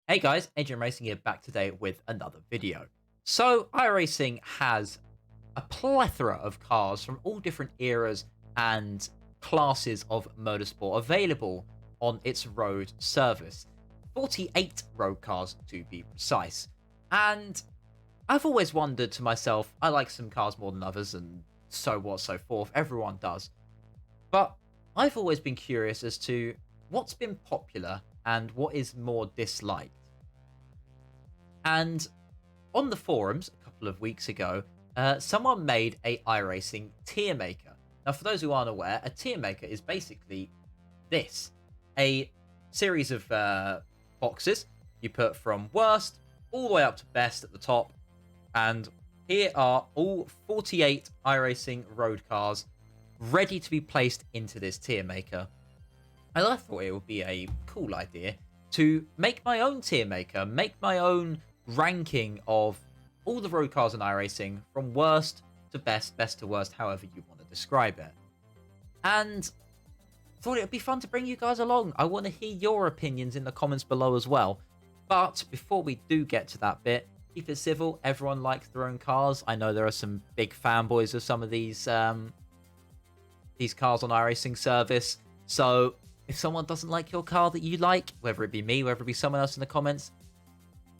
Hey guys, iRacing here back today with another video. So, iRacing has a plethora of cars from all different eras and classes of motorsport available on its road service. 48 road cars to be precise. And I've always wondered to myself, I like some cars more than others and so what, so forth. Everyone does. But I've always been curious as to what's been popular and what is more disliked. And on the forums a couple of weeks ago, someone made a iRacing tier maker. Now, for those who aren't aware, a tier maker is basically this: a series of boxes you put from worst all the way up to best at the top. And here are all 48 iRacing road cars ready to be placed into this tier maker. And I thought it would be a cool idea to make my own tier maker, make my own ranking of all the road cars in iRacing from worst to best, best to worst, however you want to describe it. And thought it would be fun to bring you guys along. I want to hear your opinions in the comments below as well. But before we do get to that bit, keep it civil. Everyone likes their own cars. I know there are some big fanboys of some of these cars on iRacing service. So if someone doesn't like your car that you like, whether it be me, whether it be someone else in the comments,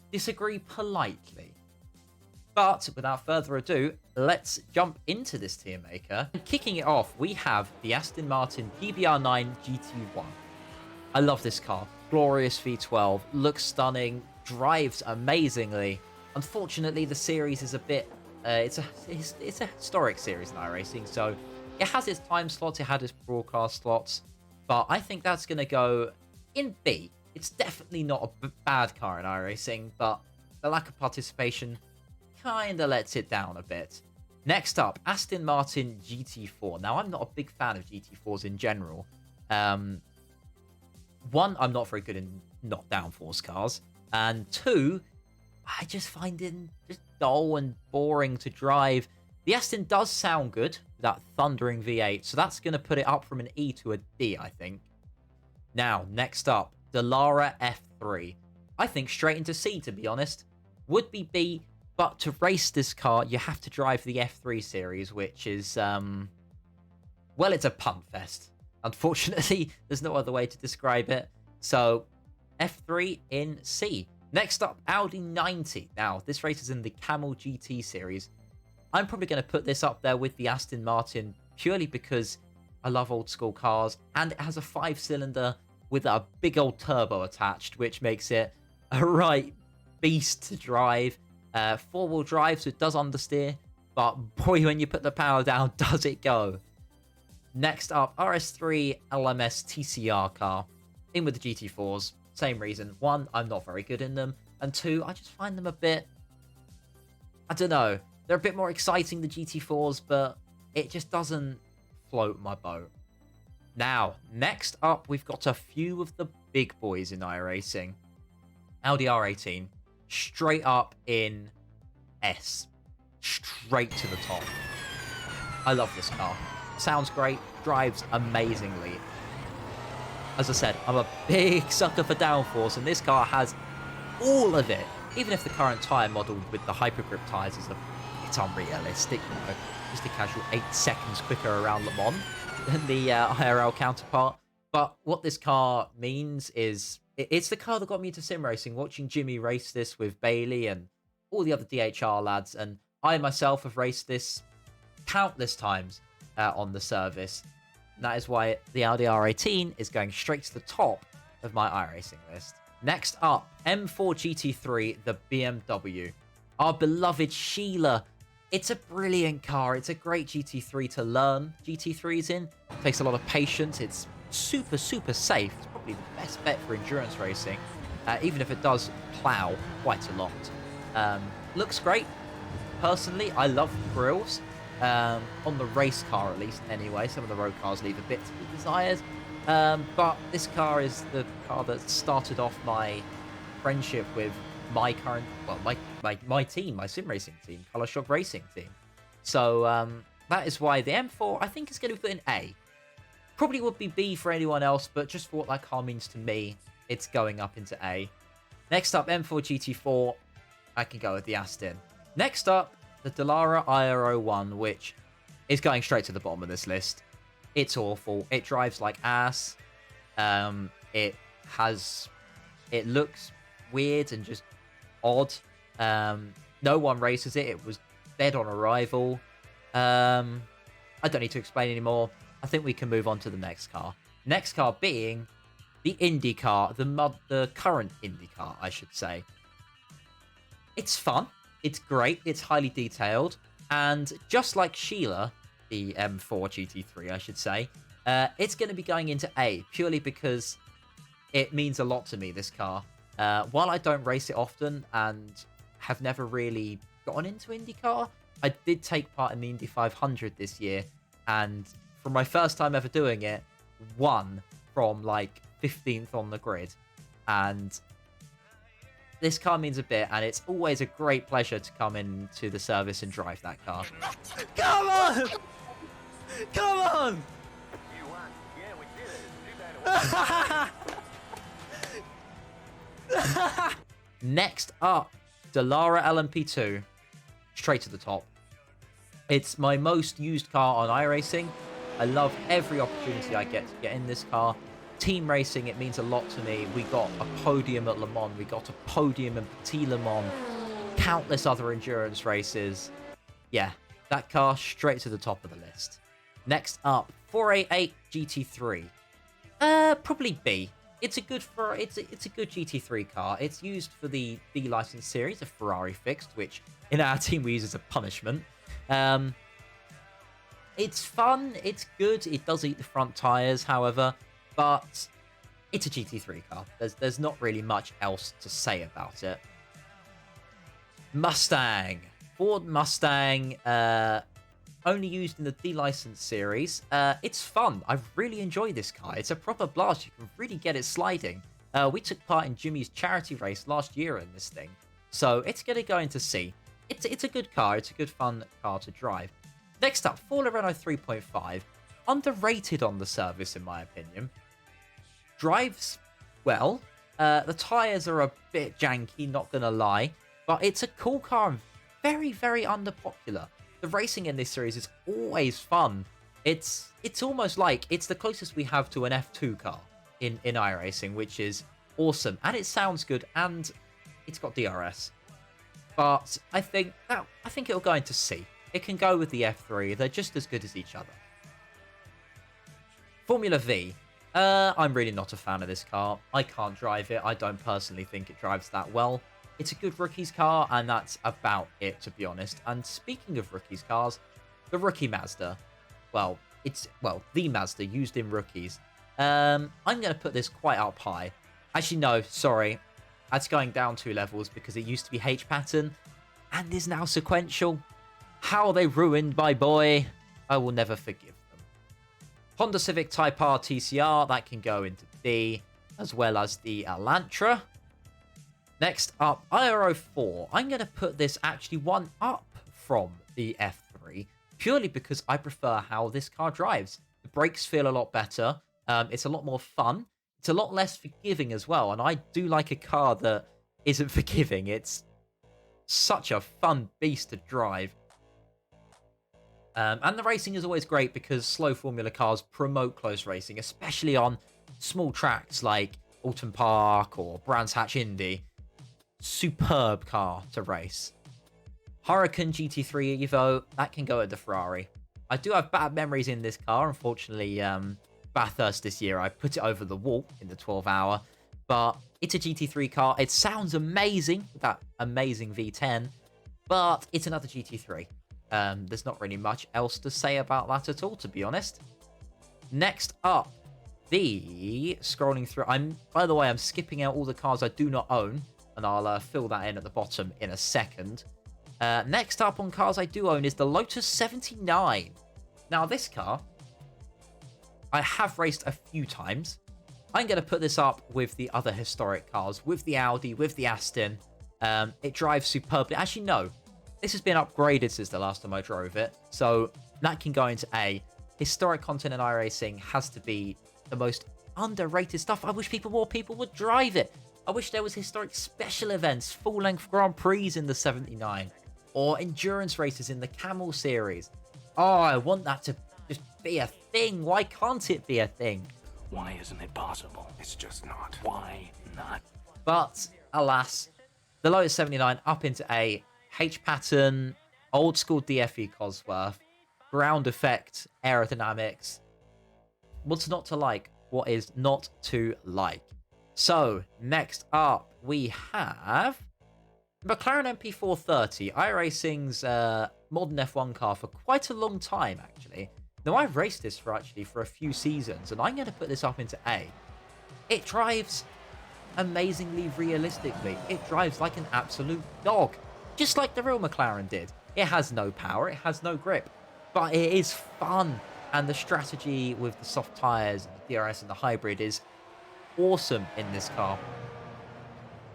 disagree politely. But without further ado, let's jump into this tier maker. And kicking it off, we have the Aston Martin GBR9 GT1. I love this car. Glorious V12, looks stunning, drives amazingly. Unfortunately, the series is a bit... it's a historic series in iRacing, so it has its time slots, it had its broadcast slots, but I think that's going to go in B. It's definitely not a bad car in iRacing, but the lack of participation kind of lets it down a bit. Next up, Aston Martin GT4. Now, I'm not a big fan of GT4s in general. One, I'm not very good in knock-downforce cars. And two, I just find it just dull and boring to drive. The Aston does sound good, that thundering V8, so that's going to put it up from an E to a D, I think. Now, next up, Dallara F3. I think straight into C, to be honest. Would be B, but to race this car, you have to drive the F3 series, which is, well, it's a punt fest. Unfortunately, there's no other way to describe it. So, F3 in C. Next up, Audi 90. Now, this race is in the Camel GT series. I'm probably going to put this up there with the Aston Martin purely because I love old school cars, and it has a 5-cylinder with a big old turbo attached, which makes it a right beast to drive. 4-wheel drive, so it does understeer, but boy, when you put the power down, does it go. Next up, RS3 LMS TCR car. In with the GT4s. Same reason. One, I'm not very good in them. And two, I just find them a bit... I don't know. They're a bit more exciting, the GT4s, but it just doesn't float my boat. Now, next up, we've got a few of the big boys in iRacing. Audi R18. Straight up in S. Straight to the top. I love this car. Sounds great. Drives amazingly. As I said, I'm a big sucker for downforce, and this car has all of it. Even if the current tyre model with the hypergrip tyres is a bit unrealistic, you know. Just a casual 8 seconds quicker around Le Mans than the IRL counterpart. But what this car means is, it's the car that got me into sim racing, watching Jimmy race this with Bailey and all the other DHR lads. And I myself have raced this countless times on the service. And that is why the Audi R18 is going straight to the top of my iRacing list. Next up, M4 GT3, the BMW. Our beloved Sheila. It's a brilliant car. It's a great GT3 to learn GT3s in. It takes a lot of patience. It's super, super safe. It's probably the best bet for endurance racing, even if it does plow quite a lot. Looks great. Personally, I love the grills. On the race car, at least, anyway. Some of the road cars leave a bit to be desired. But this car is the car that started off my friendship with my current, well, my team, my sim racing team, Color Shock Racing team. So that is why the M4, I think, is going to be put in A. Probably would be B for anyone else, but just for what that car means to me, it's going up into A. Next up, M4 GT4. I can go with the Aston. Next up, the Dallara IR01, which is going straight to the bottom of this list. It's awful. It drives like ass. It looks weird and just odd. No one races it. It was dead on arrival. I don't need to explain anymore. I think we can move on to the next car. Next car being the IndyCar, the current IndyCar, I should say. It's fun. It's great. It's highly detailed. And just like Sheila, the M4 GT3, I should say, it's going to be going into A, purely because it means a lot to me, this car. While I don't race it often and have never really gotten into IndyCar, I did take part in the Indy 500 this year, and for my first time ever doing it, won from like 15th on the grid. And this car means a bit, and it's always a great pleasure to come into the service and drive that car. Come on! Come on! You won. Yeah, we did it. Next up, Dallara LMP2. Straight to the top. It's my most used car on iRacing. I love every opportunity I get to get in this car. Team racing, it means a lot to me. We got a podium at Le Mans. We got a podium in Petit Le Mans. Countless other endurance races. Yeah, that car straight to the top of the list. Next up, 488 GT3. Probably B. It's a good GT3 car. It's used for the B license series, a Ferrari fixed, which in our team we use as a punishment. It's fun. It's good. It does eat the front tires, however, but it's a GT3 car. There's not really much else to say about it. Mustang. Ford Mustang, only used in the D-License series. It's fun. I really enjoy this car. It's a proper blast. You can really get it sliding. We took part in Jimmy's charity race last year in this thing, so it's going to go into C. It's a good car. It's a good, fun car to drive. Next up, Formula Renault 3.5. Underrated on the service, in my opinion. Drives well. The tyres are a bit janky, not going to lie. But it's a cool car and very, very underpopular. The racing in this series is always fun. It's almost like it's the closest we have to an F2 car in iRacing, which is awesome. And it sounds good, and it's got DRS. But I think it'll go into C. It can go with the F3. They're just as good as each other. Formula V. I'm really not a fan of this car. I can't drive it. I don't personally think it drives that well. It's a good rookies car, and that's about it, to be honest. And speaking of rookies cars, the rookie Mazda. Well, the Mazda used in rookies. I'm going to put this quite up high. Actually, no, sorry. That's going down 2 levels because it used to be H pattern and is now sequential. How they ruined my boy. I will never forgive them. Honda Civic Type R TCR, that can go into D, as well as the Elantra. Next up, IR04. I'm going to put this actually one up from the F3, purely because I prefer how this car drives. The brakes feel a lot better. It's a lot more fun. It's a lot less forgiving as well, and I do like a car that isn't forgiving. It's such a fun beast to drive. And the racing is always great because slow formula cars promote close racing, especially on small tracks like Alton Park or Brands Hatch Indy. Superb car to race. Huracan GT3 Evo, that can go at the Ferrari. I do have bad memories in this car. Unfortunately, Bathurst this year, I put it over the wall in the 12-hour. But it's a GT3 car. It sounds amazing, that amazing V10. But it's another GT3. There's not really much else to say about that at all, to be honest. Next up, scrolling through. By the way, I'm skipping out all the cars I do not own, and I'll fill that in at the bottom in a second. Next up on cars I do own is the Lotus 79. Now, this car, I have raced a few times. I'm going to put this up with the other historic cars, with the Audi, with the Aston. It drives superbly. Actually, no. This has been upgraded since the last time I drove it, so that can go into A. Historic content in iRacing has to be the most underrated stuff. I wish more people would drive it. I wish there was historic special events, full-length Grand Prix in the 79, or endurance races in the Camel Series. Oh, I want that to just be a thing. Why can't it be a thing? Why isn't it possible? It's just not. Why not? But, alas, the Lotus 79 up into A, H pattern, old school DFE Cosworth, ground effect, aerodynamics. What's not to like? What is not to like? So, next up, we have McLaren MP430, iRacing's modern F1 car for quite a long time, actually. Now, I've raced this for a few seasons, and I'm going to put this up into A. It drives amazingly realistically. It drives like an absolute dog, just like the real McLaren did. It has no power, it has no grip, but it is fun, and the strategy with the soft tyres, the DRS and the hybrid is awesome in this car.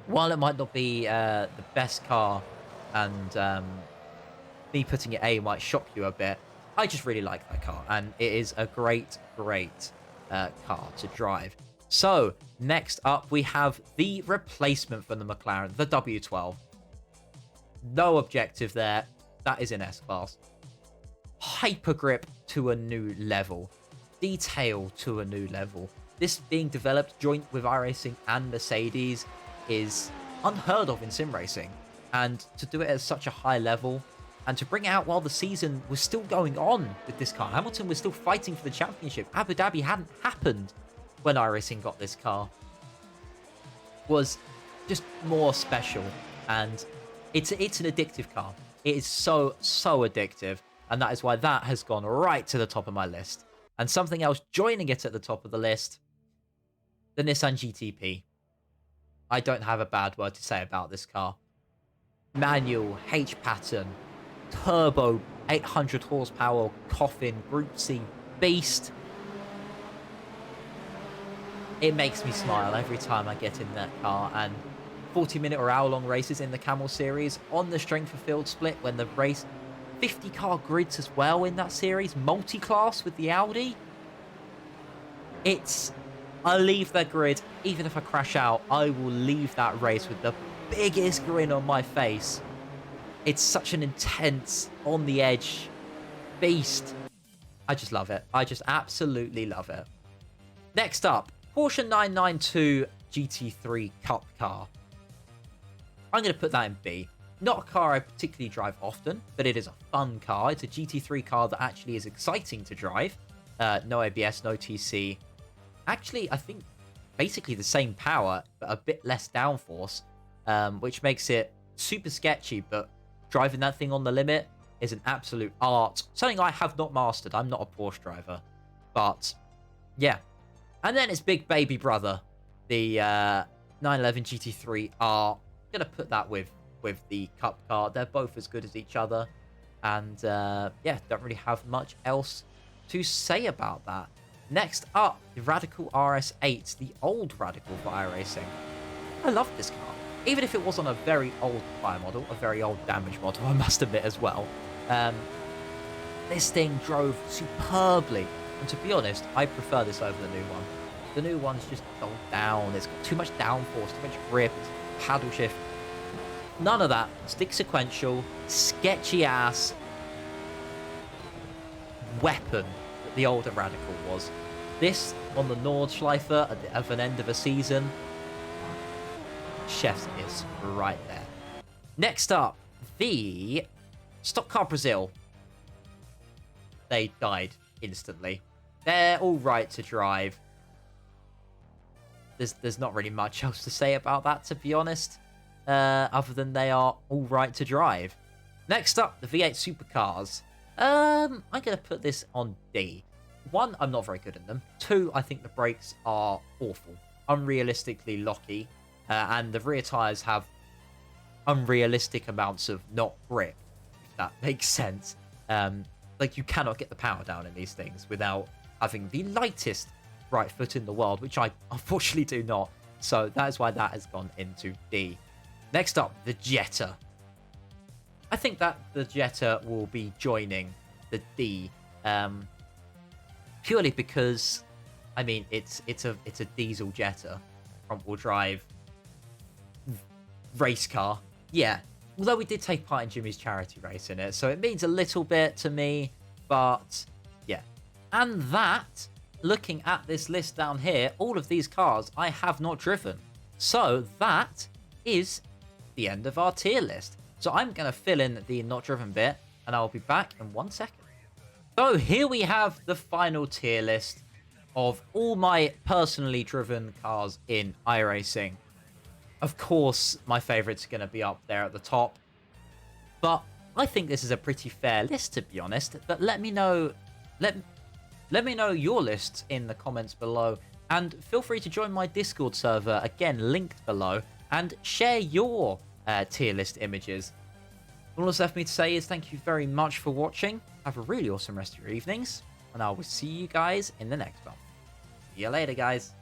While it might not be the best car, and me putting it A might shock you a bit, I just really like that car, and it is a great car to drive. So, next up, we have the replacement for the McLaren, the W12. No objective there. That is in S-Class. Hyper grip to a new level. Detail to a new level. This being developed joint with iRacing and Mercedes is unheard of in sim racing. And to do it at such a high level, and to bring it out while the season was still going on with this car. Hamilton was still fighting for the championship. Abu Dhabi hadn't happened when iRacing got this car. Was just more special, and it's an addictive car. It is so addictive, and that is why that has gone right to the top of my list. And something else joining it at the top of the list, the Nissan GTP. I don't have a bad word to say about this car. Manual, H pattern, turbo, 800 horsepower, coffin, Group C beast. It makes me smile every time I get in that car, and 40-minute or hour-long races in the Camel Series on the strength of field split when the race 50-car grids as well in that series, multi-class with the Audi. I leave that grid, even if I crash out, I will leave that race with the biggest grin on my face. It's such an intense, on the edge beast. I just love it. I just absolutely love it. Next up, Porsche 992 GT3 Cup car. I'm going to put that in B. Not a car I particularly drive often, but it is a fun car. It's a GT3 car that actually is exciting to drive. No ABS, no TC. Actually, I think basically the same power, but a bit less downforce, which makes it super sketchy, but driving that thing on the limit is an absolute art. Something I have not mastered. I'm not a Porsche driver. But, yeah. And then its big baby brother, the 911 GT3 R. I'm going to put that with the Cup car. They're both as good as each other. And, yeah, don't really have much else to say about that. Next up, the Radical RS8, the old Radical for iRacing. I love this car. Even if it was on a very old tyre model, a very old damaged model, I must admit as well. This thing drove superbly. And to be honest, I prefer this over the new one. The new one's just dulled down. It's got too much downforce, too much grip, paddle shift. None of that. Stick sequential, sketchy ass weapon that the older Radical was. This on the Nordschleife at an end of a season. Chef's kiss right there. Next up, the Stock Car Brazil. They died instantly. They're all right to drive. There's not really much else to say about that, to be honest, other than they are all right to drive. Next up, the V8 supercars. I'm going to put this on D. 1, I'm not very good in them. 2, I think the brakes are awful. Unrealistically locky. And the rear tyres have unrealistic amounts of not grip, if that makes sense. Like, you cannot get the power down in these things without having the lightest right foot in the world, which I unfortunately do not. So that is why that has gone into D. Next up, the Jetta. I think that the Jetta will be joining the D, purely because, I mean, it's a diesel Jetta, front-wheel drive, race car. Yeah. Although we did take part in Jimmy's charity race in it, so it means a little bit to me, but yeah. And that, looking at this list down here, all of these cars I have not driven. So that is the end of our tier list. So I'm going to fill in the not driven bit, and I'll be back in 1 second. So here we have the final tier list of all my personally driven cars in iRacing. Of course, my favorites are going to be up there at the top. But I think this is a pretty fair list, to be honest. But let me know, let me know your lists in the comments below. And feel free to join my Discord server, again, linked below. And share your tier list images. All that's left for me to say is thank you very much for watching. Have a really awesome rest of your evenings. And I will see you guys in the next one. See you later, guys.